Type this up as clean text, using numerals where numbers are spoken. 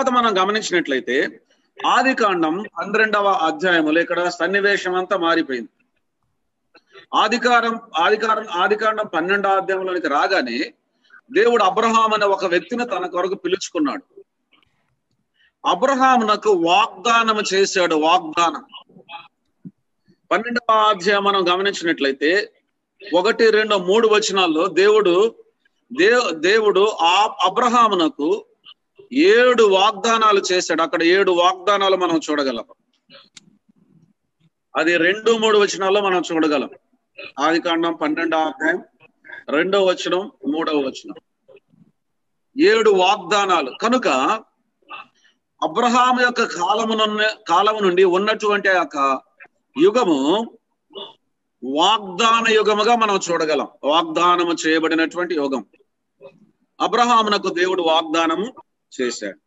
తర్వాత మనం గమనించినట్లయితే ఆదికాండం 12వ అధ్యాయములో ఇక్కడ సన్నివేశం అంతా మారిపోయింది. ఆదికాండం 12వ అధ్యాయంలోనికి రాగానే దేవుడు అబ్రహాం అనే ఒక వ్యక్తిని తన కొరకు పిలుచుకున్నాడు. అబ్రహామునకు వాగ్దానం చేశాడు. వాగ్దానం 12వ అధ్యాయం మనం గమనించినట్లయితే 1, 2, 3 వచనాల్లో దేవుడు అబ్రహామునకు 7 వాగ్దానాలు చేశాడు. అక్కడ 7 వాగ్దానాలు మనం చూడగలం. అది 2, 3 వచనాల్లో మనం చూడగలం. ఆదికాండం 12వ అధ్యాయం 2వ వచనం 3వ వచనం 7 వాగ్దానాలు. కనుక అబ్రహాం యొక్క కాలము నుండి ఉన్నటువంటి ఆ యొక్క యుగము వాగ్దాన యుగముగా మనం చూడగలం. వాగ్దానము చేయబడినటువంటి యుగం. అబ్రహామునకు దేవుడు వాగ్దానము చేశాడు.